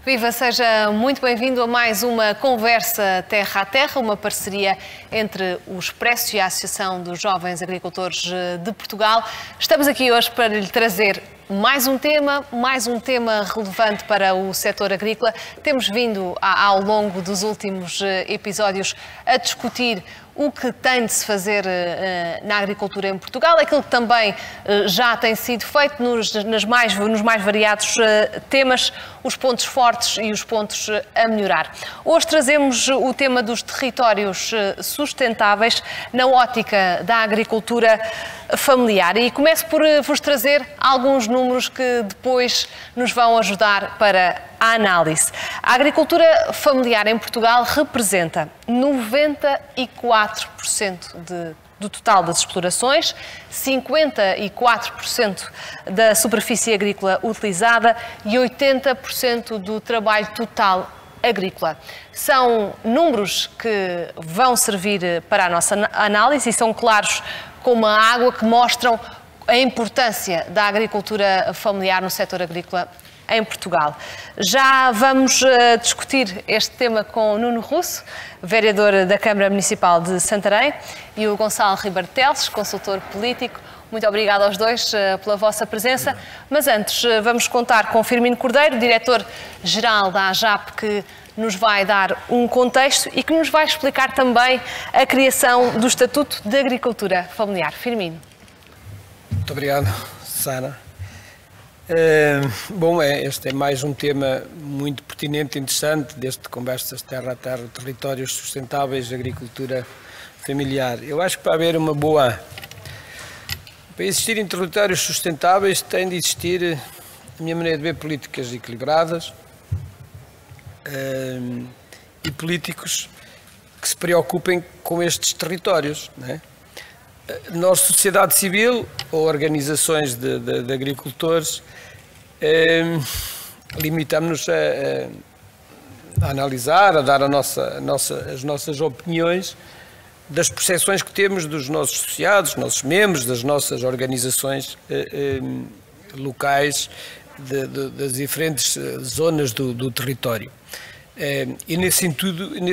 Viva, seja muito bem-vindo a mais uma conversa terra a terra, uma parceria entre o Expresso e a Associação dos Jovens Agricultores de Portugal. Estamos aqui hoje para lhe trazer mais um tema relevante para o setor agrícola. Temos vindo ao longo dos últimos episódios a discutir o que tem de se fazer na agricultura em Portugal, aquilo que também já tem sido feito nos mais variados temas, os pontos fortes e os pontos a melhorar. Hoje trazemos o tema dos territórios sustentáveis na ótica da agricultura familiar e começo por vos trazer alguns números que depois nos vão ajudar para a análise. A agricultura familiar em Portugal representa 94% do total das explorações, 54% da superfície agrícola utilizada e 80% do trabalho total agrícola. São números que vão servir para a nossa análise e são claros como a água, que mostram a importância da agricultura familiar no setor agrícola em Portugal. Já vamos discutir este tema com o Nuno Russo, vereador da Câmara Municipal de Santarém, e o Gonçalo Ribeiro Teles, consultor político. Muito obrigada aos dois pela vossa presença. Mas antes vamos contar com Firmino Cordeiro, diretor-geral da AJAP, que nos vai dar um contexto e que nos vai explicar também a criação do Estatuto de Agricultura Familiar. Firmino. Muito obrigado, Sara. Este é mais um tema muito pertinente e interessante deste Conversas Terra a Terra, Territórios Sustentáveis, Agricultura Familiar. Eu acho que para existirem territórios sustentáveis tem de existir, a minha maneira de ver, políticas equilibradas e políticos que se preocupem com estes territórios, não é? Nós, sociedade civil ou organizações de agricultores, limitamos-nos a analisar, a dar as nossas opiniões das percepções que temos dos nossos associados, nossos membros, das nossas organizações locais, das diferentes zonas do território. E nesse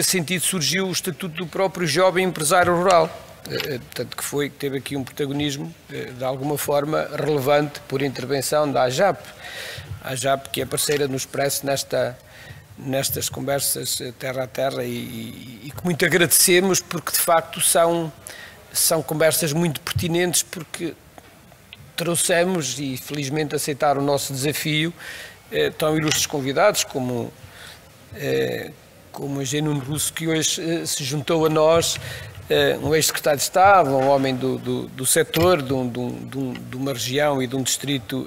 sentido surgiu o Estatuto do próprio Jovem Empresário Rural. Portanto, que teve aqui um protagonismo, de alguma forma, relevante por intervenção da AJAP. A AJAP, que é parceira no Expresso nestas conversas terra a terra e que muito agradecemos, porque de facto são conversas muito pertinentes, porque trouxemos e felizmente aceitaram o nosso desafio tão ilustres convidados como o engenheiro Nuno Russo, que hoje se juntou a nós, um ex-secretário de Estado, um homem do setor, de uma região e de um distrito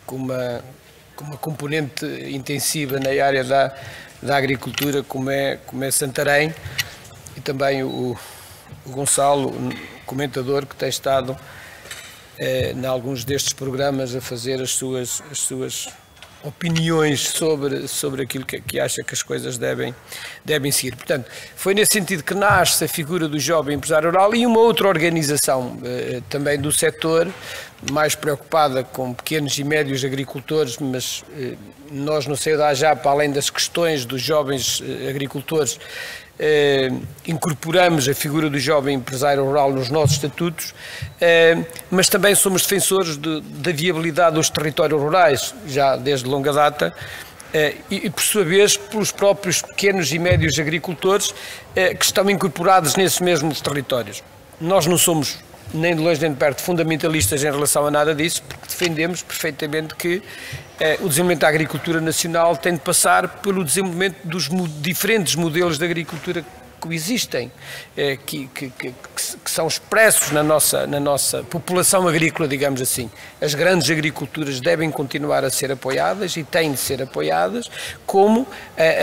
com uma componente intensiva na área da agricultura, como é Santarém, e também o Gonçalo, comentador, que tem estado em alguns destes programas a fazer as suas opiniões sobre aquilo que acha que as coisas devem seguir. Portanto, foi nesse sentido que nasce a figura do Jovem Empresário Rural e uma outra organização também do setor, mais preocupada com pequenos e médios agricultores, mas nós no seio da AJAP, além das questões dos jovens agricultores, incorporamos a figura do Jovem Empresário Rural nos nossos estatutos, mas também somos defensores da viabilidade dos territórios rurais, já desde longa data, e por sua vez pelos próprios pequenos e médios agricultores que estão incorporados nesses mesmos territórios. Nós não somos nem de longe nem de perto fundamentalistas em relação a nada disso, porque defendemos perfeitamente que o desenvolvimento da agricultura nacional tem de passar pelo desenvolvimento dos diferentes modelos de agricultura que existem, que são expressos na nossa população agrícola, digamos assim. As grandes agriculturas devem continuar a ser apoiadas e têm de ser apoiadas, como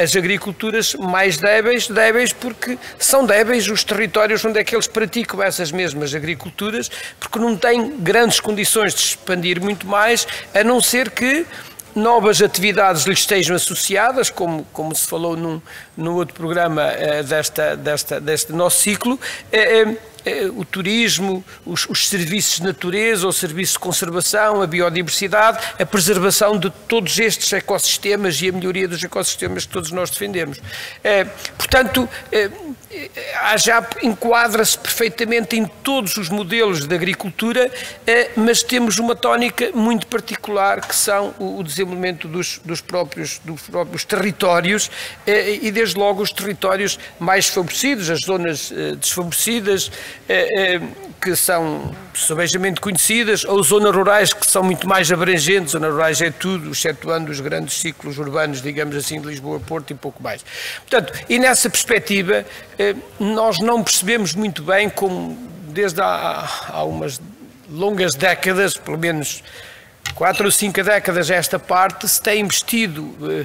as agriculturas mais débeis porque são débeis os territórios onde é que eles praticam essas mesmas agriculturas, porque não têm grandes condições de expandir muito mais, a não ser que novas atividades lhes estejam associadas, como se falou num outro programa deste nosso ciclo, o turismo, os serviços de natureza, o serviço de conservação, a biodiversidade, a preservação de todos estes ecossistemas e a melhoria dos ecossistemas que todos nós defendemos. Portanto, já enquadra-se perfeitamente em todos os modelos de agricultura, mas temos uma tónica muito particular, que são o desenvolvimento dos próprios territórios e, desde logo, os territórios mais desfavorecidos, as zonas desfavorecidas, que são subejamente conhecidas, ou zonas rurais que são muito mais abrangentes. Zonas rurais é tudo, excetuando os grandes ciclos urbanos, digamos assim, de Lisboa, Porto e pouco mais. Portanto, e nessa perspectiva, nós não percebemos muito bem como, desde há umas longas décadas, pelo menos 4 ou 5 décadas a esta parte, se tem investido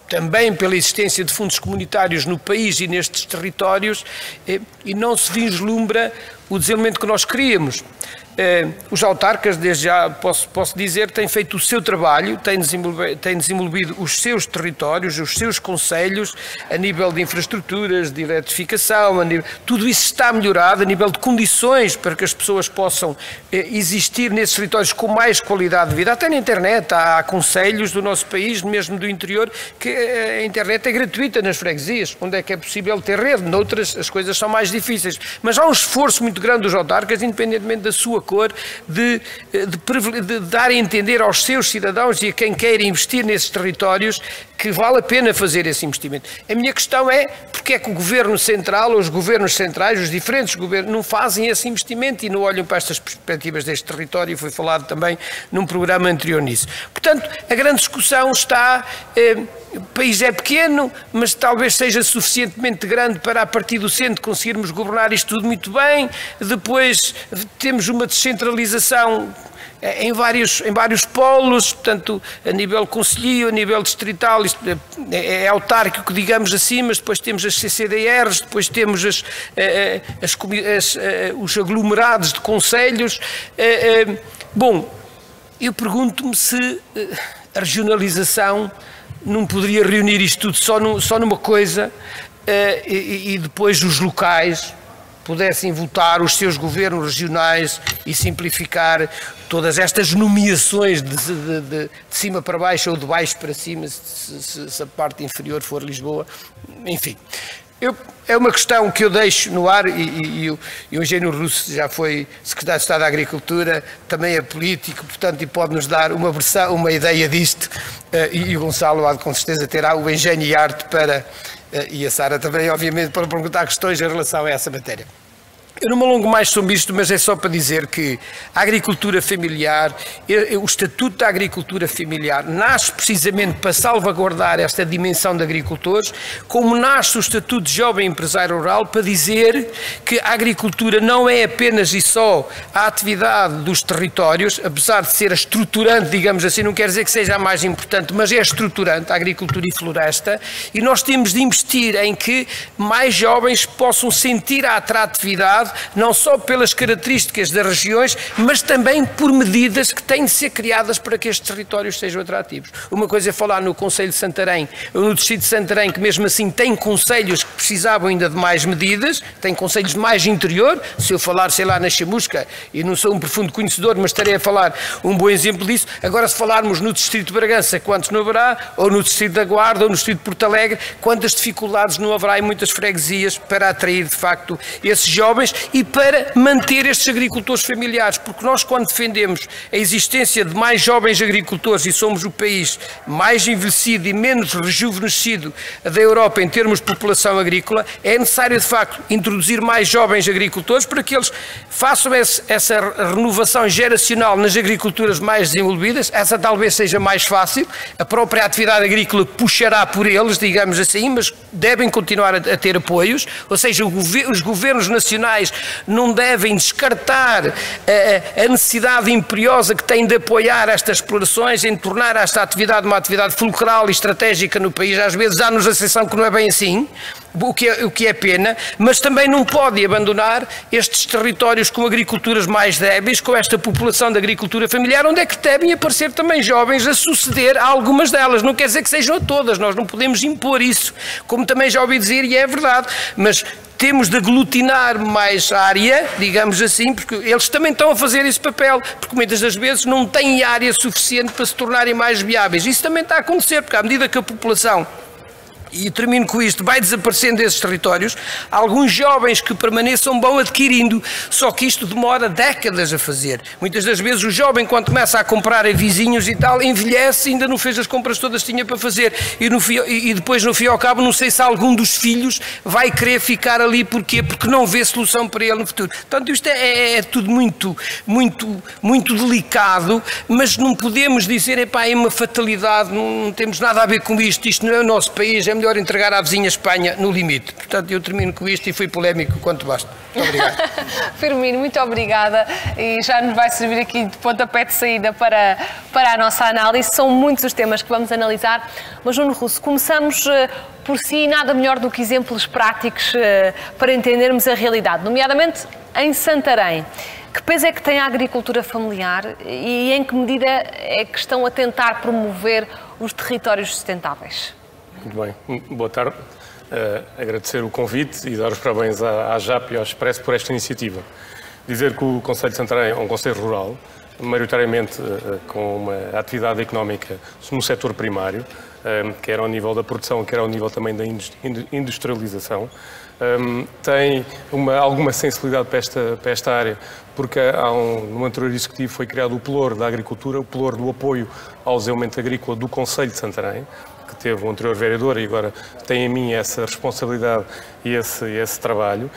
também pela existência de fundos comunitários no país e nestes territórios, e não se vislumbra o desenvolvimento que nós queríamos. Os autarcas, desde já posso dizer, têm feito o seu trabalho, têm desenvolvido os seus territórios, os seus concelhos, a nível de infraestruturas, de eletrificação, tudo isso está melhorado, a nível de condições para que as pessoas possam existir nesses territórios com mais qualidade de vida. Até na internet há concelhos do nosso país, mesmo do interior, que a internet é gratuita nas freguesias, onde é que é possível ter rede. Noutras as coisas são mais difíceis. Mas há um esforço muito grande dos autarcas, independentemente da sua cor, de dar a entender aos seus cidadãos e a quem queira investir nesses territórios que vale a pena fazer esse investimento. A minha questão é, porque é que o Governo Central, ou os Governos Centrais, os diferentes Governos, não fazem esse investimento e não olham para estas perspectivas deste território? Foi falado também num programa anterior nisso. Portanto, a grande discussão está... O país é pequeno, mas talvez seja suficientemente grande para, a partir do centro, conseguirmos governar isto tudo muito bem. Depois temos uma descentralização em vários polos, portanto, a nível concelhio, a nível distrital, isto é autárquico, digamos assim, mas depois temos as CCDRs, depois temos os aglomerados de concelhos. Bom, eu pergunto-me se a regionalização não poderia reunir isto tudo só numa coisa, e depois os locais pudessem votar os seus governos regionais e simplificar todas estas nomeações de cima para baixo ou de baixo para cima, se a parte inferior for Lisboa, enfim. É uma questão que eu deixo no ar, e o Eugênio Russo já foi secretário de Estado da Agricultura, também é político, portanto, e pode-nos dar uma ideia disto, e o Gonçalo há de, com certeza, terá o engenho e arte para, e a Sara também, obviamente, para perguntar questões em relação a essa matéria. Eu não me alongo mais sobre isto, mas é só para dizer que a agricultura familiar, o Estatuto da Agricultura Familiar, nasce precisamente para salvaguardar esta dimensão de agricultores, como nasce o Estatuto de Jovem Empresário Rural para dizer que a agricultura não é apenas e só a atividade dos territórios, apesar de ser a estruturante, digamos assim, não quer dizer que seja a mais importante, mas é a estruturante, a agricultura e floresta, e nós temos de investir em que mais jovens possam sentir a atratividade, não só pelas características das regiões, mas também por medidas que têm de ser criadas para que estes territórios sejam atrativos. Uma coisa é falar no Concelho de Santarém, ou no Distrito de Santarém, que mesmo assim tem concelhos que precisavam ainda de mais medidas, tem concelhos de mais interior. Se eu falar, sei lá, na Chamusca, e não sou um profundo conhecedor, mas estarei a falar um bom exemplo disso. Agora, se falarmos no Distrito de Bragança, quantos não haverá, ou no Distrito da Guarda, ou no Distrito de Porto Alegre, quantas dificuldades não haverá em muitas freguesias para atrair, de facto, esses jovens e para manter estes agricultores familiares, porque nós, quando defendemos a existência de mais jovens agricultores e somos o país mais envelhecido e menos rejuvenescido da Europa em termos de população agrícola, é necessário, de facto, introduzir mais jovens agricultores para que eles façam essa renovação geracional nas agriculturas mais desenvolvidas. Essa talvez seja mais fácil, a própria atividade agrícola puxará por eles, digamos assim, mas devem continuar a ter apoios, ou seja, os governos nacionais não devem descartar a necessidade imperiosa que têm de apoiar estas explorações, em tornar esta atividade uma atividade fulcral e estratégica no país. Às vezes dá-nos a sensação que não é bem assim, o que é pena, mas também não pode abandonar estes territórios com agriculturas mais débeis, com esta população da agricultura familiar, onde é que devem aparecer também jovens a suceder a algumas delas. Não quer dizer que sejam a todas, nós não podemos impor isso, como também já ouvi dizer, e é verdade, mas temos de aglutinar mais área, digamos assim, porque eles também estão a fazer esse papel, porque muitas das vezes não têm área suficiente para se tornarem mais viáveis. Isso também está a acontecer, porque à medida que a população, e termino com isto, vai desaparecendo desses territórios, alguns jovens que permaneçam vão adquirindo, só que isto demora décadas a fazer. Muitas das vezes o jovem, quando começa a comprar a vizinhos e tal, envelhece e ainda não fez as compras todas que tinha para fazer. E depois, no fim e ao cabo, não sei se algum dos filhos vai querer ficar ali. Porquê? Porque não vê solução para ele no futuro. Portanto, isto é tudo muito delicado, mas não podemos dizer, epá, é uma fatalidade, não temos nada a ver com isto não é o nosso país, é melhor entregar à vizinha Espanha no limite. Portanto, eu termino com isto e fui polémico quanto basta. Muito obrigado. Firmino, muito obrigada, e já nos vai servir aqui de pontapé de saída para a nossa análise. São muitos os temas que vamos analisar, mas Nuno Russo, começamos por si, nada melhor do que exemplos práticos para entendermos a realidade, nomeadamente em Santarém. Que peso é que tem a agricultura familiar e em que medida é que estão a tentar promover os territórios sustentáveis? Muito bem, boa tarde. Agradecer o convite e dar os parabéns à JAP e ao Expresso por esta iniciativa. Dizer que o Concelho de Santarém é um concelho rural, maioritariamente com uma atividade económica no setor primário, quer ao nível da produção, quer ao nível também da industrialização. Tem alguma sensibilidade para esta área, porque no anterior executivo foi criado o Pelour da Agricultura, o Pelour do apoio ao desenvolvimento agrícola do Concelho de Santarém, que teve o anterior vereador e agora tem em mim essa responsabilidade e esse trabalho.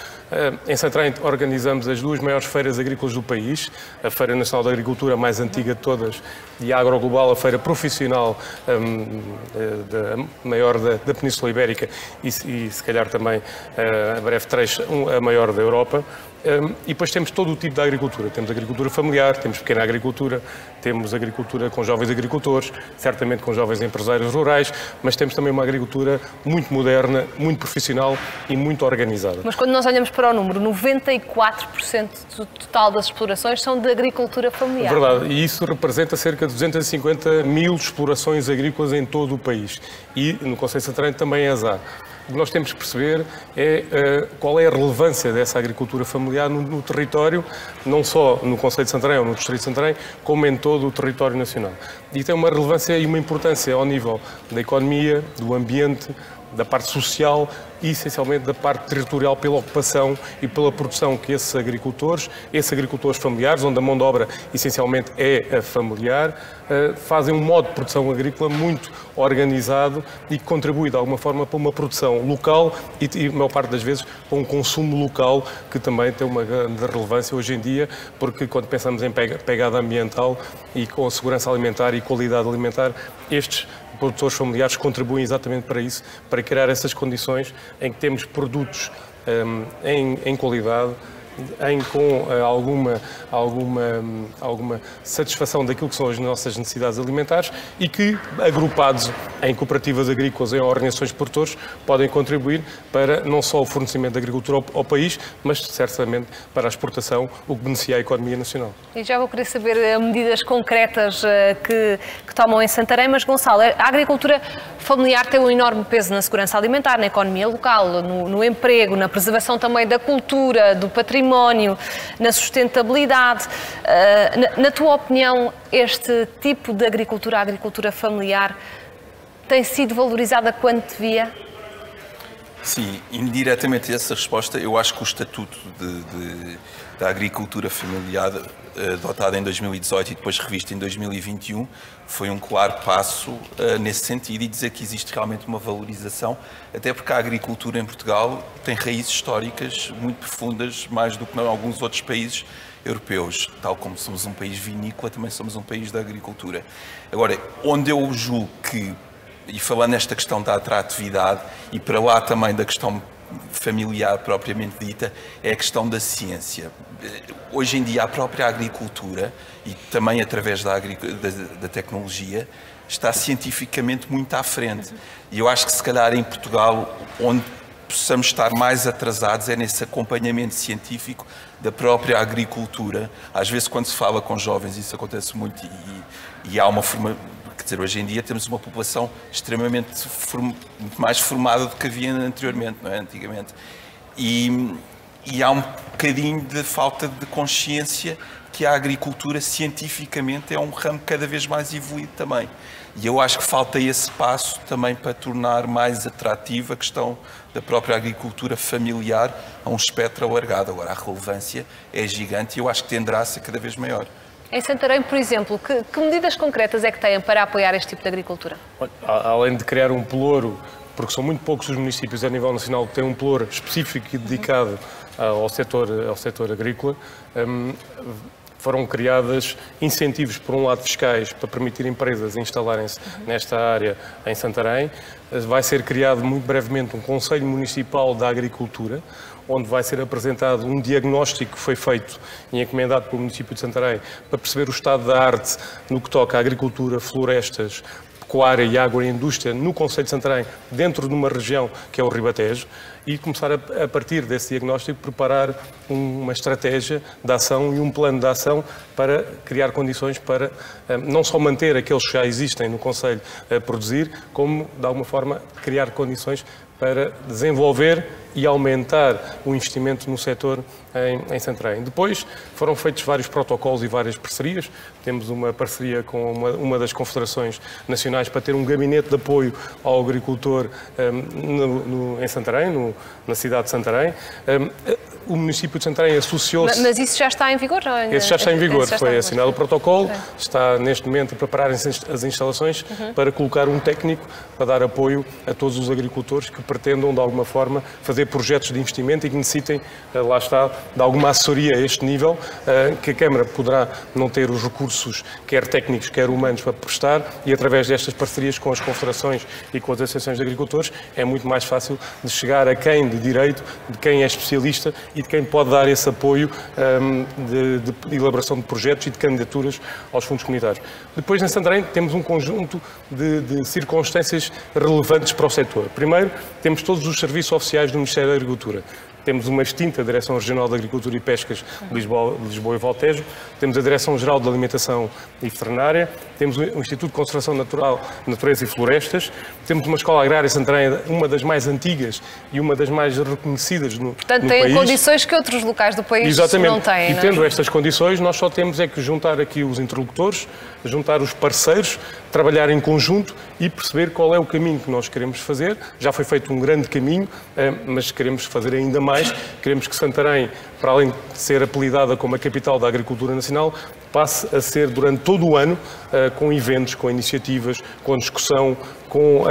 Em Santarém organizamos as duas maiores feiras agrícolas do país, a Feira Nacional da Agricultura, a mais antiga de todas, e a Agroglobal, a feira profissional maior da Península Ibérica e se calhar também, a breve trecho, a maior da Europa. E depois temos todo o tipo de agricultura. Temos agricultura familiar, temos pequena agricultura, temos agricultura com jovens agricultores, certamente com jovens empresários rurais, mas temos também uma agricultura muito moderna, muito profissional e muito organizada. Mas quando nós olhamos para o número, 94% do total das explorações são de agricultura familiar. Verdade, e isso representa cerca de 250 mil explorações agrícolas em todo o país. E no Concelho de Santarém também as há. O que nós temos que perceber é qual é a relevância dessa agricultura familiar no território, não só no Concelho de Santarém ou no Distrito de Santarém, como em todo o território nacional. E tem uma relevância e uma importância ao nível da economia, do ambiente, da parte social e, essencialmente, da parte territorial pela ocupação e pela produção que esses agricultores familiares, onde a mão de obra, essencialmente, é familiar, fazem um modo de produção agrícola muito organizado e que contribui, de alguma forma, para uma produção local e a maior parte das vezes, para um consumo local, que também tem uma grande relevância hoje em dia, porque quando pensamos em pegada ambiental e com a segurança alimentar e qualidade alimentar, estes produtores familiares contribuem exatamente para isso, para criar essas condições em que temos produtos em qualidade, com alguma satisfação daquilo que são as nossas necessidades alimentares e que, agrupados em cooperativas agrícolas, em organizações de produtores, podem contribuir para não só o fornecimento de agricultura ao país, mas certamente para a exportação, o que beneficia a economia nacional. E já vou querer saber medidas concretas que tomam em Santarém, mas Gonçalo, a agricultura familiar tem um enorme peso na segurança alimentar, na economia local, no emprego, na preservação também da cultura, do património, na sustentabilidade. Na tua opinião, este tipo de agricultura, a agricultura familiar, tem sido valorizada quanto devia? Sim, indiretamente essa resposta, eu acho que o Estatuto da Agricultura Familiar, adotado em 2018 e depois revisto em 2021, foi um claro passo nesse sentido e dizer que existe realmente uma valorização, até porque a agricultura em Portugal tem raízes históricas muito profundas, mais do que em alguns outros países europeus. Tal como somos um país vinícola, também somos um país da agricultura. Agora, onde eu julgo que, e falando nesta questão da atratividade e para lá também da questão familiar propriamente dita, é a questão da ciência. Hoje em dia a própria agricultura, e também através da tecnologia, está cientificamente muito à frente. E eu acho que se calhar em Portugal, onde possamos estar mais atrasados é nesse acompanhamento científico da própria agricultura. Às vezes, quando se fala com jovens, isso acontece muito e há uma forma... Quer dizer, hoje em dia temos uma população extremamente mais formada do que havia anteriormente, não é? Antigamente. E há um bocadinho de falta de consciência que a agricultura cientificamente é um ramo cada vez mais evoluído também. E eu acho que falta esse passo também para tornar mais atrativa a questão da própria agricultura familiar a um espectro alargado. Agora, a relevância é gigante e eu acho que tenderá a ser cada vez maior. Em Santarém, por exemplo, que medidas concretas é que têm para apoiar este tipo de agricultura? Além de criar um pelouro, porque são muito poucos os municípios a nível nacional que têm um pelouro específico e dedicado ao setor agrícola, foram criadas incentivos, por um lado fiscais, para permitir empresas instalarem-se nesta área em Santarém. Vai ser criado muito brevemente um Conselho Municipal da Agricultura, onde vai ser apresentado um diagnóstico que foi feito e encomendado pelo município de Santarém para perceber o estado da arte no que toca à agricultura, florestas, pecuária e agroindústria no concelho de Santarém, dentro de uma região que é o Ribatejo, e começar a partir desse diagnóstico preparar uma estratégia de ação e um plano de ação para criar condições para não só manter aqueles que já existem no concelho a produzir, como de alguma forma criar condições para desenvolver e aumentar o investimento no setor em Santarém. Depois foram feitos vários protocolos e várias parcerias. Temos uma parceria com uma das confederações nacionais para ter um gabinete de apoio ao agricultor em Santarém, na cidade de Santarém. O município de Santarém associou-se... Mas isso já está em vigor? Esse já está em vigor. Foi assinado o protocolo, está neste momento a prepararem-se as instalações para colocar um técnico para dar apoio a todos os agricultores que pretendam, de alguma forma, fazer projetos de investimento e que necessitem, lá está, de alguma assessoria a este nível, que a Câmara poderá não ter os recursos, quer técnicos, quer humanos, para prestar, e através destas parcerias com as confederações e com as associações de agricultores é muito mais fácil de chegar a quem de direito, de quem é especialista e de quem pode dar esse apoio de elaboração de projetos e de candidaturas aos fundos comunitários. Depois, em Santarém, temos um conjunto de circunstâncias relevantes para o setor. Primeiro, temos todos os serviços oficiais do Ministério da Agricultura. Temos uma extinta Direção Regional de Agricultura e Pescas de Lisboa e Valtejo, temos a Direção-Geral de Alimentação e Veterinária, temos o Instituto de Conservação Natural, Natureza e Florestas, temos uma escola agrária em Santarém, uma das mais antigas e uma das mais reconhecidas no país. Portanto, tem condições que outros locais do país não têm. E tendo estas condições, nós só temos é que juntar aqui os interlocutores, juntar os parceiros, trabalhar em conjunto e perceber qual é o caminho que nós queremos fazer. Já foi feito um grande caminho, mas queremos fazer ainda mais. Queremos que Santarém, para além de ser apelidada como a capital da agricultura nacional, passe a ser durante todo o ano, com eventos, com iniciativas, com discussão, com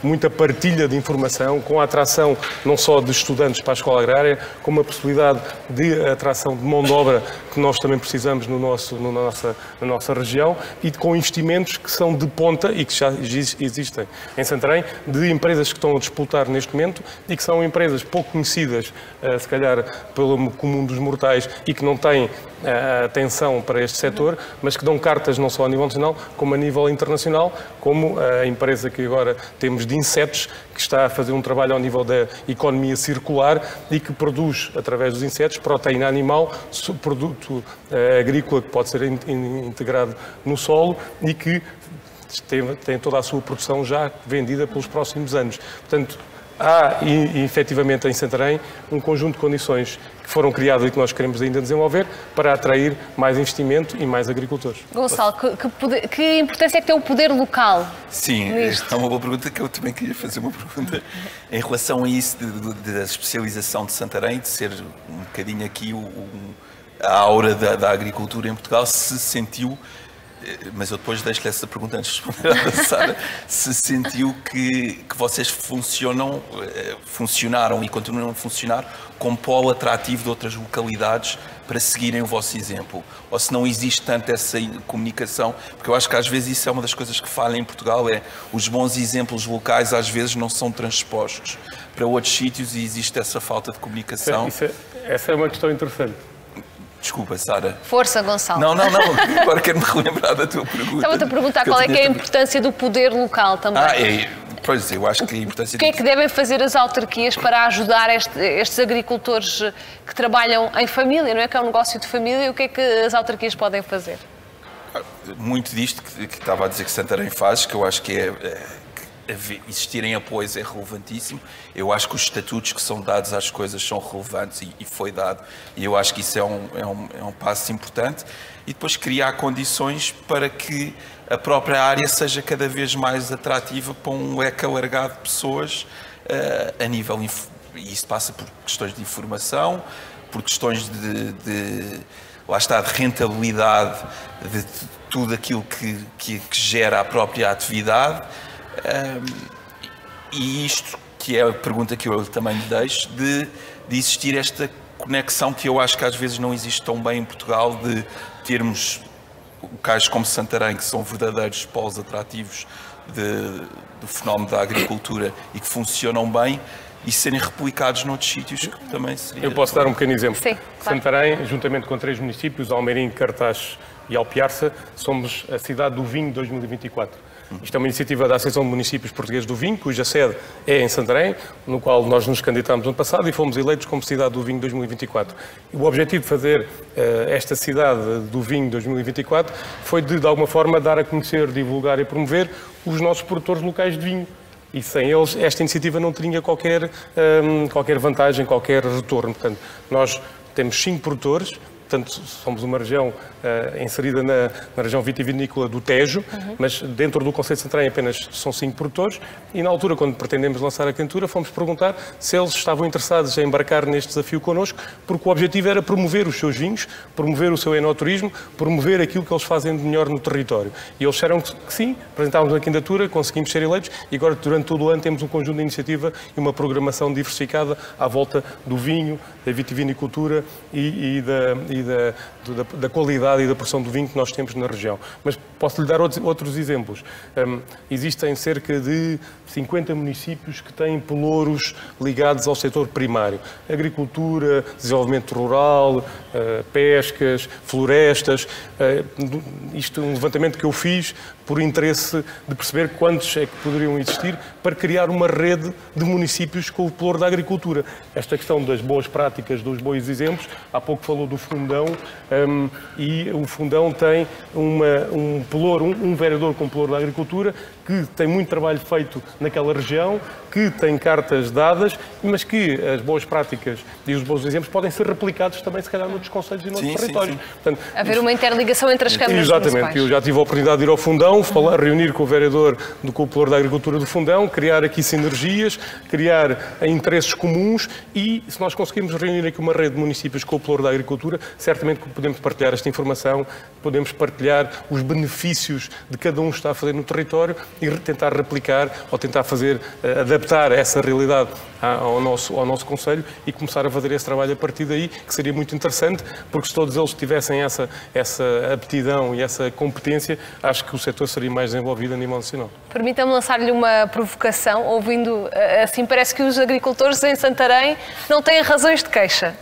muita partilha de informação, com a atração não só de estudantes para a escola agrária, como a possibilidade de atração de mão de obra que nós também precisamos na nossa região e com investimentos que são de ponta e que já existem em Santarém, de empresas que estão a disputar neste momento e que são empresas pouco conhecidas, se calhar pelo comum dos mortais e que não têm atenção para este setor, mas que dão cartas não só a nível nacional, como a nível internacional, como a empresa que agora temos de insetos, que está a fazer um trabalho ao nível da economia circular e que produz, através dos insetos, proteína animal, produto agrícola que pode ser integrado no solo e que tem toda a sua produção já vendida pelos próximos anos. Portanto, há, efetivamente, em Santarém, um conjunto de condições que foram criadas e que nós queremos ainda desenvolver para atrair mais investimento e mais agricultores. Gonçalo, que importância é que tem o poder local? Sim, é uma boa pergunta que eu também queria fazer uma pergunta em relação a isso da especialização de Santarém, de ser um bocadinho aqui a aura da agricultura em Portugal, se sentiu... Mas eu depois deixo-lhe essa pergunta antes de responder à Sara. Se sentiu que vocês funcionaram e continuam a funcionar como polo atrativo de outras localidades para seguirem o vosso exemplo? Ou se não existe tanto essa comunicação? Porque eu acho que às vezes isso é uma das coisas que falha em Portugal, os bons exemplos locais às vezes não são transpostos para outros sítios e existe essa falta de comunicação. Essa é uma questão interessante. Desculpa, Sara. Força, Gonçalo. Não. Agora quero-me relembrar da tua pergunta. Estava-te a perguntar qual é que é a importância do poder local também. Pois, eu acho que a importância... O que é que devem fazer as autarquias para ajudar estes agricultores que trabalham em família, não é? Que é um negócio de família, o que é que as autarquias podem fazer? Muito disto que estava a dizer que Santarém faz, que eu acho que existirem apoios é relevantíssimo. Eu acho que os estatutos que são dados às coisas são relevantes e foi dado. E eu acho que isso é um passo importante. E depois criar condições para que a própria área seja cada vez mais atrativa para um leque alargado de pessoas a nível... E isso passa por questões de informação, por questões lá está, de rentabilidade de tudo aquilo que gera a própria atividade. E isto, que é a pergunta que eu também lhe deixo, de existir esta conexão que eu acho que às vezes não existe tão bem em Portugal, de termos locais como Santarém, que são verdadeiros polos atrativos do fenómeno da agricultura e que funcionam bem, e serem replicados noutros sítios, que também seria... Eu posso dar um pequeno exemplo. Sim, claro. Santarém, juntamente com 3 municípios, Almeirim, Cartaz e Alpiarça, somos a cidade do vinho 2024. Isto é uma iniciativa da Associação de Municípios Portugueses do Vinho, cuja sede é em Santarém, no qual nós nos candidatámos no ano passado e fomos eleitos como Cidade do Vinho 2024. E o objetivo de fazer esta Cidade do Vinho 2024 foi de alguma forma, dar a conhecer, divulgar e promover os nossos produtores locais de vinho. E sem eles, esta iniciativa não teria qualquer vantagem, qualquer retorno. Portanto, nós temos 5 produtores. Portanto, somos uma região inserida na região vitivinícola do Tejo, mas dentro do conceito de Santarém apenas são 5 produtores, e na altura, quando pretendemos lançar a candidatura, fomos perguntar se eles estavam interessados em embarcar neste desafio connosco, porque o objetivo era promover os seus vinhos, promover o seu enoturismo, promover aquilo que eles fazem de melhor no território. E eles disseram que sim, apresentámos a candidatura, conseguimos ser eleitos, e agora durante todo o ano temos um conjunto de iniciativa e uma programação diversificada à volta do vinho, da vitivinicultura e da qualidade e da produção do vinho que nós temos na região. Mas posso-lhe dar outros exemplos. Existem cerca de 50 municípios que têm pelouros ligados ao setor primário. Agricultura, desenvolvimento rural, pescas, florestas. Isto é um levantamento que eu fiz por interesse de perceber quantos é que poderiam existir para criar uma rede de municípios com o pelouro da agricultura. Esta questão das boas práticas, dos bons exemplos, há pouco falou do Fundão, e o Fundão tem um pelouro, um vereador com pelouro da agricultura, que tem muito trabalho feito naquela região, que tem cartas dadas, mas que as boas práticas e os bons exemplos podem ser replicados também, se calhar, noutros concelhos e noutros territórios. Sim. Portanto, haver uma interligação entre as câmaras municipais. Exatamente. Eu já tive a oportunidade de ir ao Fundão, reunir com o vereador com o pelouro da agricultura do Fundão, criar aqui sinergias, criar interesses comuns, e se nós conseguirmos reunir aqui uma rede de municípios com o pelouro da agricultura, certamente que podemos partilhar esta informação, podemos partilhar os benefícios de cada um que está a fazer no território e tentar replicar ou tentar adaptar essa realidade ao nosso concelho e começar a fazer esse trabalho a partir daí, que seria muito interessante, porque se todos eles tivessem essa aptidão e essa competência, acho que o setor seria mais desenvolvido a nível nacional. Permita-me lançar-lhe uma provocação, ouvindo assim, parece que os agricultores em Santarém não têm razões de queixa.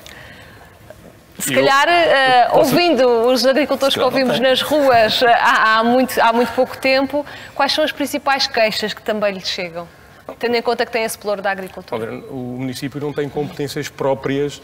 Se calhar, ouvindo os agricultores que ouvimos nas ruas há muito pouco tempo, quais são as principais queixas que também lhes chegam? Tendo em conta que tem esse pelouro da agricultura. O município não tem competências próprias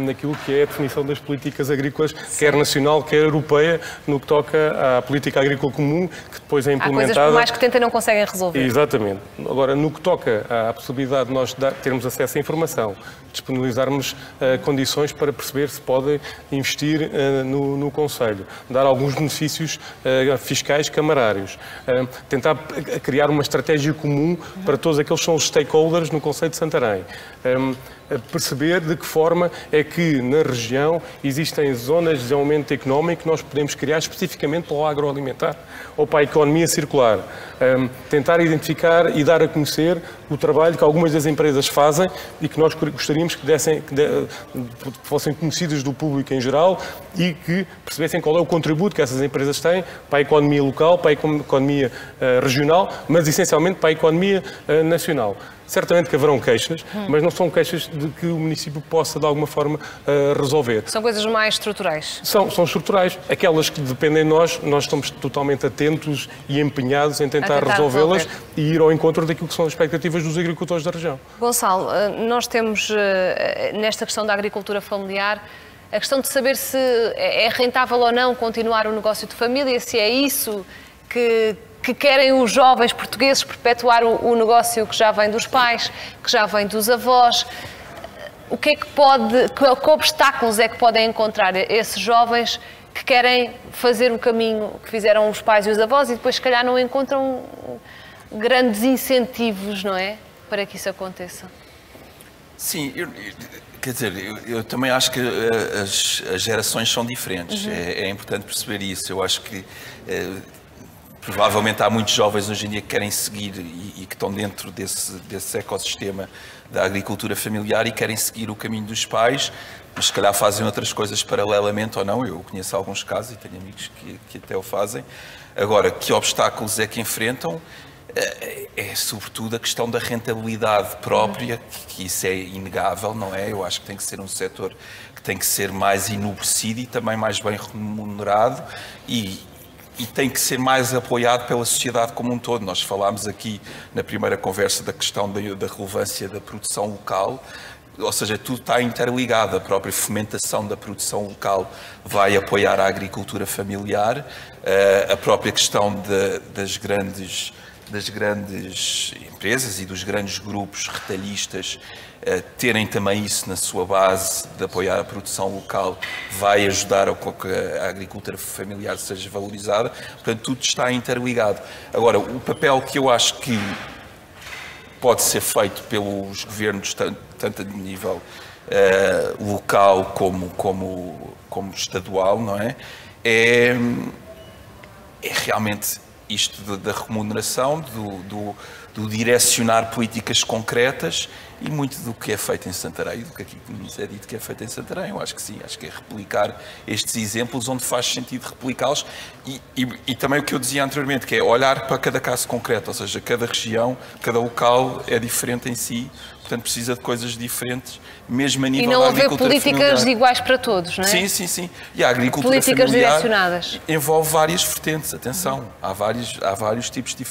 naquilo que é a definição das políticas agrícolas, quer nacional, quer europeia, no que toca à política agrícola comum, que depois é implementada... Há coisas por mais que tentem não conseguem resolver. Exatamente. Agora, no que toca à possibilidade de nós termos acesso à informação, disponibilizarmos condições para perceber se podem investir no concelho, dar alguns benefícios fiscais camarários, tentar criar uma estratégia comum para todos aqueles que são os stakeholders no concelho de Santarém. Perceber de que forma é que na região existem zonas de desenvolvimento económico que nós podemos criar especificamente para o agroalimentar ou para a economia circular. Tentar identificar e dar a conhecer o trabalho que algumas das empresas fazem e que nós gostaríamos que fossem conhecidas do público em geral e que percebessem qual é o contributo que essas empresas têm para a economia local, para a economia regional, mas essencialmente para a economia nacional. Certamente que haverão queixas, mas não são queixas de que o município possa, de alguma forma, resolver. São coisas mais estruturais? São estruturais. Aquelas que dependem de nós estamos totalmente atentos e empenhados em tentar resolvê-las e ir ao encontro daquilo que são as expectativas dos agricultores da região. Gonçalo, nós temos, nesta questão da agricultura familiar, a questão de saber se é rentável ou não continuar o negócio de família, se é isso que querem os jovens portugueses, perpetuar o negócio que já vem dos pais, que já vem dos avós. O que é que obstáculos é que podem encontrar esses jovens que querem fazer o caminho que fizeram os pais e os avós e depois, se calhar, não encontram grandes incentivos, não é, para que isso aconteça? Sim, quer dizer, eu também acho que as gerações são diferentes. É importante perceber isso. Eu acho que provavelmente há muitos jovens hoje em dia que querem seguir e que estão dentro desse ecossistema da agricultura familiar e querem seguir o caminho dos pais, mas se calhar fazem outras coisas paralelamente ou não. Eu conheço alguns casos e tenho amigos que até o fazem. Agora, que obstáculos é que enfrentam? É sobretudo a questão da rentabilidade própria, que isso é inegável, não é? Eu acho que tem que ser um setor que tem que ser mais enobrecido e também mais bem remunerado e tem que ser mais apoiado pela sociedade como um todo. Nós falámos aqui na primeira conversa da questão da relevância da produção local, ou seja, tudo está interligado. A própria fomentação da produção local vai apoiar a agricultura familiar, a própria questão das grandes empresas e dos grandes grupos retalhistas terem também isso na sua base de apoiar a produção local vai ajudar a que a agricultura familiar seja valorizada. Portanto, tudo está interligado. Agora, o papel que eu acho que pode ser feito pelos governos, tanto a nível local como estadual, não é? É realmente isto da remuneração, do direcionar políticas concretas e muito do que é feito em Santarém, do que aqui nos é dito que é feito em Santarém. Eu acho que sim, acho que é replicar estes exemplos onde faz sentido replicá-los e também o que eu dizia anteriormente, que é olhar para cada caso concreto, ou seja, cada região, cada local é diferente em si, portanto precisa de coisas diferentes, mesmo a nível da agricultura familiar. E não haver políticas iguais para todos, não é? Sim. E a agricultura políticas familiar direcionadas. Envolve várias vertentes, atenção, há vários tipos de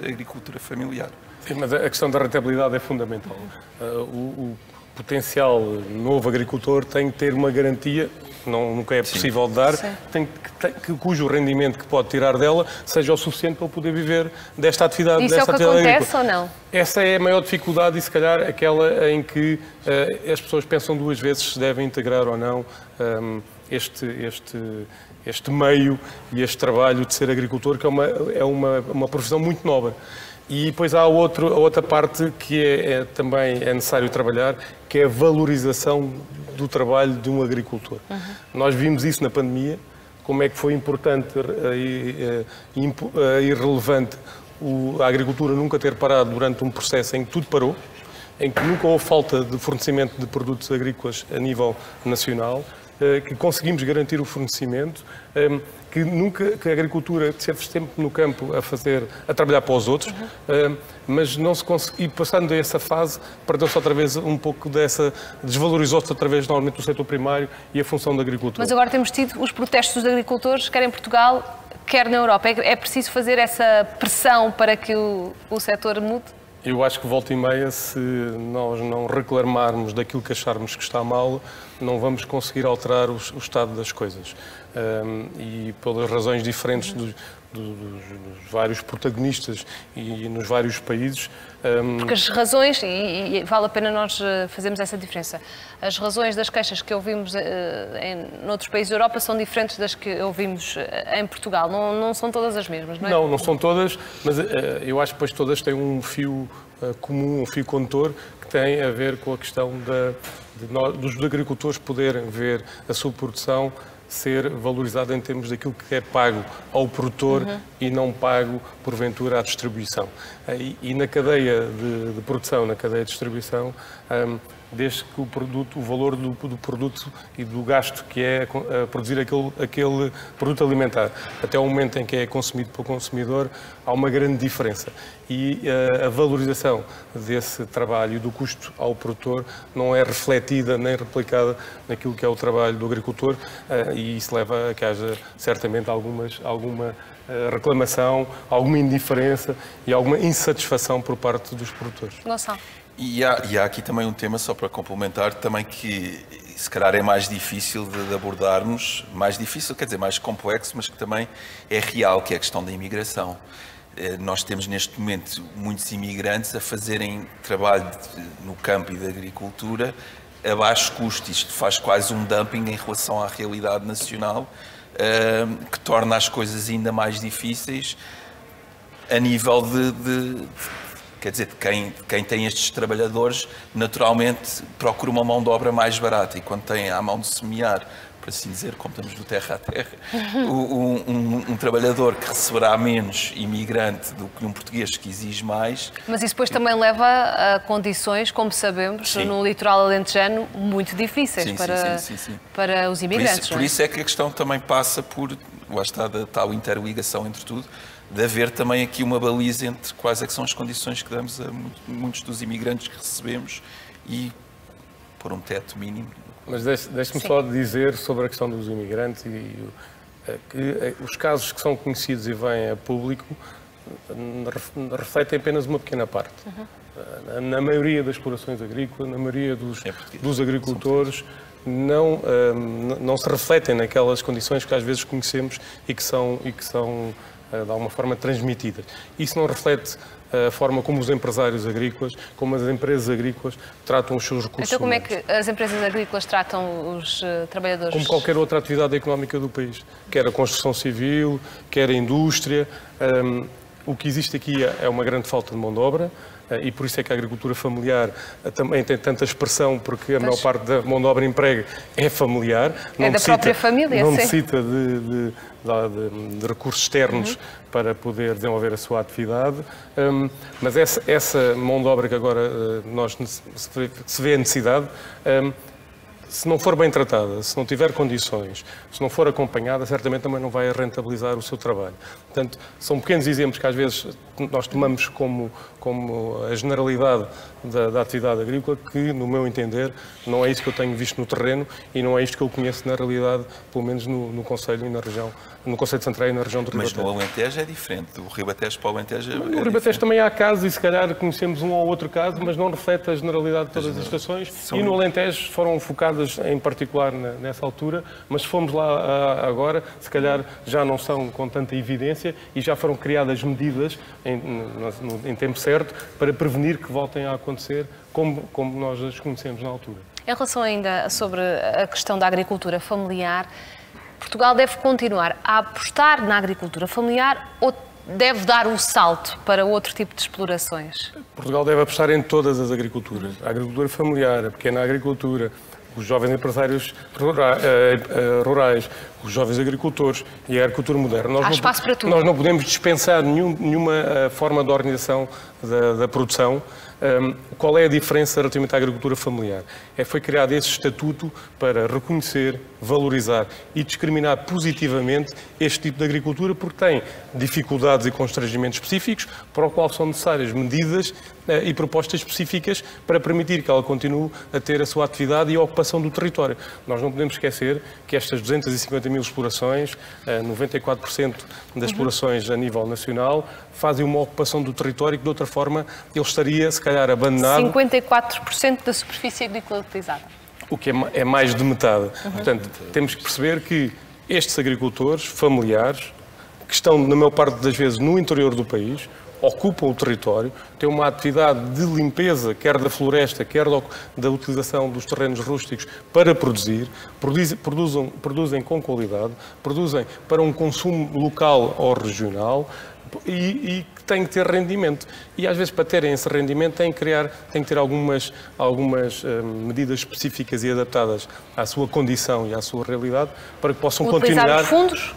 agricultura familiar. Sim, mas a questão da rentabilidade é fundamental. O potencial novo agricultor tem que ter uma garantia, nunca é possível dar, cujo rendimento que pode tirar dela seja o suficiente para poder viver desta atividade. Isso desta é o que acontece ou não? Essa é a maior dificuldade e, se calhar, aquela em que as pessoas pensam duas vezes se devem integrar ou não este meio e este trabalho de ser agricultor, que é uma profissão muito nobre. E depois há a outra parte que também é necessário trabalhar, que é a valorização do trabalho de um agricultor. Nós vimos isso na pandemia, como é que foi importante e relevante a agricultura nunca ter parado durante um processo em que tudo parou, em que nunca houve falta de fornecimento de produtos agrícolas a nível nacional, que conseguimos garantir o fornecimento, que a agricultura esteve sempre no campo a trabalhar para os outros, mas não se conseguiu, e passando a essa fase, perdeu-se outra vez um pouco desvalorizou-se através normalmente do setor primário e a função da agricultura. Mas agora temos tido os protestos dos agricultores, quer em Portugal, quer na Europa. É preciso fazer essa pressão para que o setor mude? Eu acho que volta e meia, se nós não reclamarmos daquilo que acharmos que está mal, não vamos conseguir alterar o estado das coisas. E pelas razões diferentes dos vários protagonistas e nos vários países. Porque as razões, e vale a pena nós fazermos essa diferença, as razões das queixas que ouvimos em outros países da Europa são diferentes das que ouvimos em Portugal. Não são todas as mesmas, não é? Não são todas, mas eu acho que depois todas têm um fio comum, um fio condutor, que tem a ver com a questão dos agricultores poderem ver a sua produção ser valorizada em termos daquilo que é pago ao produtor e não pago, porventura, à distribuição. E na cadeia de produção, na cadeia de distribuição, desde que o valor do produto e do gasto que é produzir aquele produto alimentar, até o momento em que é consumido pelo consumidor, há uma grande diferença. E a valorização desse trabalho e do custo ao produtor não é refletida nem replicada naquilo que é o trabalho do agricultor, e isso leva a que haja certamente alguma reclamação, alguma indiferença e alguma insatisfação por parte dos produtores. Gonçalo. E há aqui também um tema, só para complementar, também que se calhar é mais difícil de abordarmos, mais difícil, quer dizer, mais complexo, mas que também é real, que é a questão da imigração. Nós temos neste momento muitos imigrantes a fazerem trabalho no campo e da agricultura a baixo custo. Isto faz quase um dumping em relação à realidade nacional, que torna as coisas ainda mais difíceis a nível quer dizer, quem tem estes trabalhadores, naturalmente procura uma mão de obra mais barata, e quando tem à mão de semear, por assim dizer, como estamos do terra a terra, um trabalhador que receberá menos imigrante do que um português que exige mais. Mas isso depois também leva a condições, como sabemos, sim, no litoral alentejano, muito difíceis para os imigrantes. Por isso é que a questão também passa por, lá está, da tal interligação entre tudo, de haver também aqui uma baliza entre quais é que são as condições que damos a muitos dos imigrantes que recebemos e por um teto mínimo. Mas deixe-me só dizer sobre a questão dos imigrantes que os casos que são conhecidos e vêm a público refletem apenas uma pequena parte. Na maioria das explorações agrícolas, na maioria dos agricultores, não se refletem naquelas condições que às vezes conhecemos e que são de alguma forma transmitidas. Isso não reflete a forma como os empresários agrícolas, como as empresas agrícolas tratam os seus recursos humanos. Então como é que as empresas agrícolas tratam os trabalhadores? Como qualquer outra atividade económica do país, quer a construção civil, quer a indústria. O que existe aqui é uma grande falta de mão de obra, e por isso é que a agricultura familiar também tem tanta expressão, porque a maior parte da mão de obra emprega é familiar. É da própria família, não sim. necessita de recursos externos para poder desenvolver a sua atividade, mas essa mão de obra que agora se vê a necessidade, se não for bem tratada, se não tiver condições, se não for acompanhada, certamente também não vai rentabilizar o seu trabalho. Portanto, são pequenos exemplos que às vezes nós tomamos como a generalidade da atividade agrícola, que, no meu entender, não é isso que eu tenho visto no terreno e não é isto que eu conheço na realidade, pelo menos no Conselho e na região, no Conselho de Santarém e na região do Ribatejo. Mas no Alentejo é diferente, do Ribatejo para o Alentejo No Ribatejo também há casos e se calhar conhecemos um ou outro caso, mas não reflete a generalidade de todas as estações, e no Alentejo foram focadas em particular nessa altura, mas se fomos lá agora, se calhar já não são com tanta evidência e já foram criadas medidas em tempo certo para prevenir que voltem a acontecer como nós as conhecemos na altura. Em relação ainda sobre a questão da agricultura familiar, Portugal deve continuar a apostar na agricultura familiar ou deve dar o salto para outro tipo de explorações? Portugal deve apostar em todas as agriculturas. A agricultura familiar, a pequena agricultura, os jovens empresários rurais, os jovens agricultores e a agricultura moderna. Há espaço para tudo. Nós não podemos dispensar nenhuma forma de organização da produção. Qual é a diferença relativamente à agricultura familiar? Foi criado esse estatuto para reconhecer, valorizar e discriminar positivamente este tipo de agricultura, porque tem dificuldades e constrangimentos específicos, para o qual são necessárias medidas e propostas específicas para permitir que ela continue a ter a sua atividade e a ocupação do território. Nós não podemos esquecer que estas 250 mil explorações, 94% das explorações a nível nacional, fazem uma ocupação do território que, de outra forma, ele estaria, se calhar, abandonado. 54% da superfície agrícola utilizada. O que é mais de metade. Portanto, temos que perceber que estes agricultores familiares, que estão, na maior parte das vezes, no interior do país, ocupam o território, têm uma atividade de limpeza, quer da floresta, quer da utilização dos terrenos rústicos para produzem com qualidade, produzem para um consumo local ou regional e que têm que ter rendimento. E às vezes, para terem esse rendimento, têm que ter algumas medidas específicas e adaptadas à sua condição e à sua realidade para que possam utilizar continuar. Os fundos?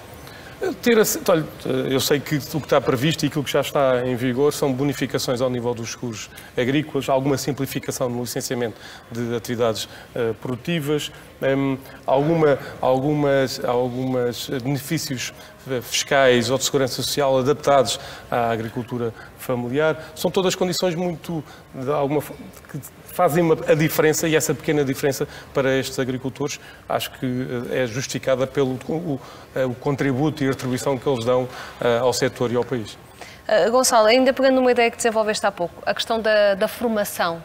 Olha, eu sei que o que está previsto e aquilo que já está em vigor são bonificações ao nível dos seguros agrícolas, alguma simplificação no licenciamento de atividades produtivas, algumas benefícios fiscais ou de segurança social adaptados à agricultura familiar. São todas condições muito, que fazem a diferença, e essa pequena diferença para estes agricultores acho que é justificada pelo o contributo e a retribuição que eles dão ao setor e ao país. Gonçalo, ainda pegando numa ideia que desenvolveste há pouco, a questão da formação,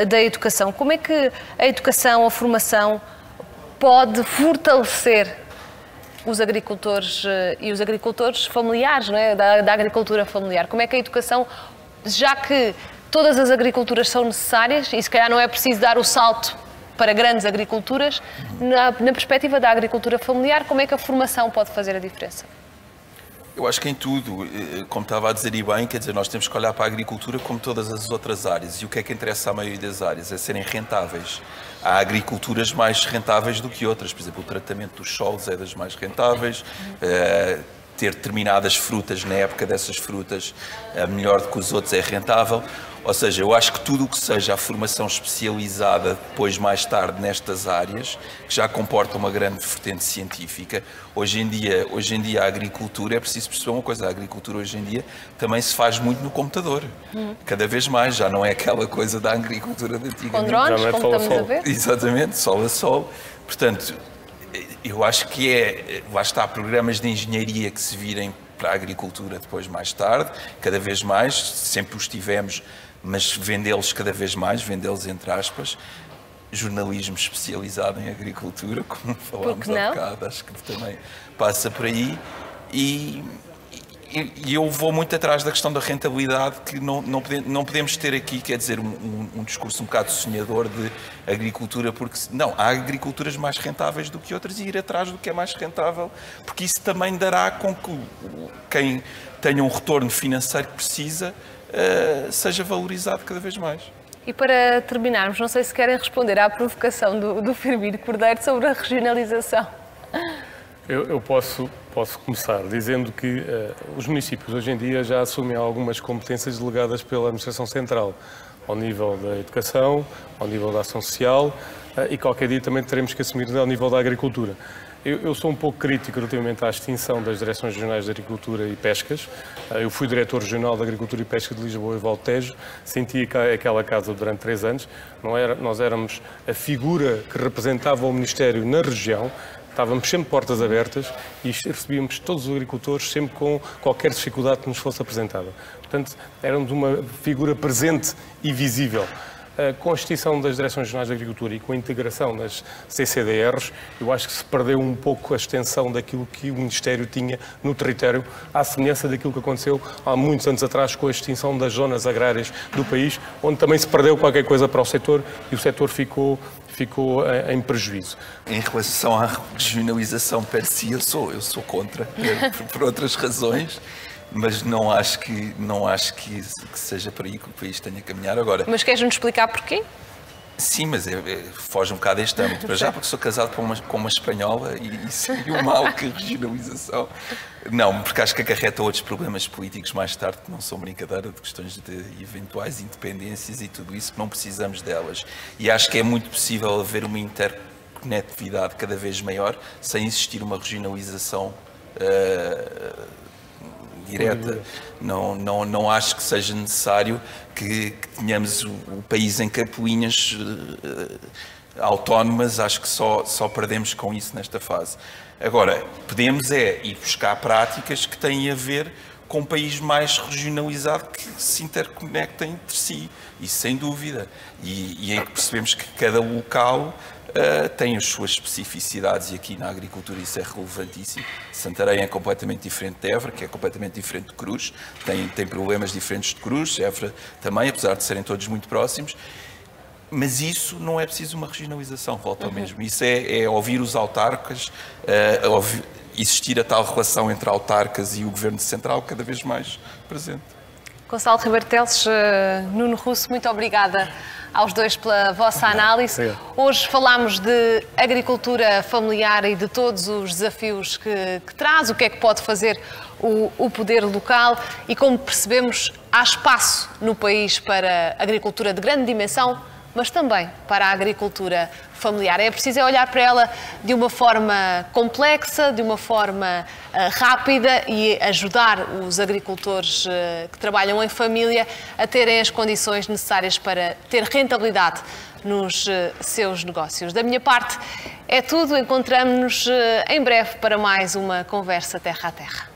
da educação. Como é que a educação, a formação pode fortalecer os agricultores e os agricultores familiares, não é? da agricultura familiar? Como é que a educação, já que todas as agriculturas são necessárias e se calhar não é preciso dar o salto para grandes agriculturas, na perspectiva da agricultura familiar, como é que a formação pode fazer a diferença? Eu acho que em tudo, como estava a dizer e bem, quer dizer, nós temos que olhar para a agricultura como todas as outras áreas. E o que é que interessa à maioria das áreas? É serem rentáveis. Há agriculturas mais rentáveis do que outras. Por exemplo, o tratamento dos solos é das mais rentáveis. Ter determinadas frutas na época dessas frutas melhor do que os outros é rentável. Ou seja, eu acho que tudo o que seja a formação especializada depois, mais tarde, nestas áreas, que já comporta uma grande vertente científica, hoje em dia a agricultura, é preciso perceber uma coisa, a agricultura hoje em dia também se faz muito no computador. Cada vez mais, já não é aquela coisa da agricultura de antigamente. Com drones, como estamos a ver? Exatamente, sol a sol. Portanto, eu acho que lá está, programas de engenharia que se virem para a agricultura depois, mais tarde, cada vez mais, sempre os tivemos, mas vendê-los cada vez mais, vendê-los entre aspas, jornalismo especializado em agricultura, como falámos há bocado, acho que também passa por aí, e eu vou muito atrás da questão da rentabilidade, que não podemos ter aqui, quer dizer, um discurso um bocado sonhador de agricultura, porque não, há agriculturas mais rentáveis do que outras e ir atrás do que é mais rentável, porque isso também dará com que quem tenha um retorno financeiro que precisa seja valorizado cada vez mais. E para terminarmos, não sei se querem responder à provocação do Firmino Cordeiro sobre a regionalização. Eu posso começar dizendo que os municípios hoje em dia já assumem algumas competências delegadas pela Administração Central, ao nível da educação, ao nível da ação social e qualquer dia também teremos que assumir ao nível da agricultura. Eu sou um pouco crítico relativamente à extinção das Direções Regionais de Agricultura e Pescas. Eu fui diretor regional de Agricultura e Pesca de Lisboa e Valdo Tejo, senti aquela casa durante 3 anos. Nós éramos a figura que representava o Ministério na região, estávamos sempre portas abertas e recebíamos todos os agricultores sempre com qualquer dificuldade que nos fosse apresentada. Portanto, éramos uma figura presente e visível. Com a extinção das Direções Regionais de Agricultura e com a integração das CCDRs, eu acho que se perdeu um pouco a extensão daquilo que o Ministério tinha no território, à semelhança daquilo que aconteceu há muitos anos atrás com a extinção das zonas agrárias do país, onde também se perdeu qualquer coisa para o setor e o setor ficou em prejuízo. Em relação à regionalização per si, eu sou contra, por outras razões. Mas não acho que seja por aí que o país tenha a caminhar agora. Mas queres-nos explicar porquê? Sim, mas foge um bocado deste âmbito. Para já, porque sou casado com uma espanhola e sei o mal que a regionalização... Não, porque acho que acarreta outros problemas políticos mais tarde, que não são brincadeira, de questões de eventuais independências e tudo isso, que não precisamos delas. E acho que é muito possível haver uma interconectividade cada vez maior, sem existir uma regionalização direta. Não acho que seja necessário que tenhamos o país em capelinhas autónomas, acho que só perdemos com isso nesta fase. Agora, podemos ir buscar práticas que têm a ver com um país mais regionalizado que se interconecta entre si, isso sem dúvida, e em que percebemos que cada local tem as suas especificidades e aqui na agricultura isso é relevantíssimo. Santarém é completamente diferente de Évora, que é completamente diferente de Cruz, tem problemas diferentes de Cruz, Évora também, apesar de serem todos muito próximos, mas isso não é preciso uma regionalização, volta ao mesmo. Isso é ouvir os autarcas, existir a tal relação entre autarcas e o Governo Central cada vez mais presente. Gonçalo Ribeiro Teles, Nuno Russo, muito obrigada aos dois pela vossa análise. Hoje falámos de agricultura familiar e de todos os desafios que traz, o que é que pode fazer o poder local e, como percebemos, há espaço no país para agricultura de grande dimensão, mas também para a agricultura familiar. É preciso olhar para ela de uma forma complexa, de uma forma rápida e ajudar os agricultores que trabalham em família a terem as condições necessárias para ter rentabilidade nos seus negócios. Da minha parte é tudo. Encontramos-nos em breve para mais uma conversa terra a terra.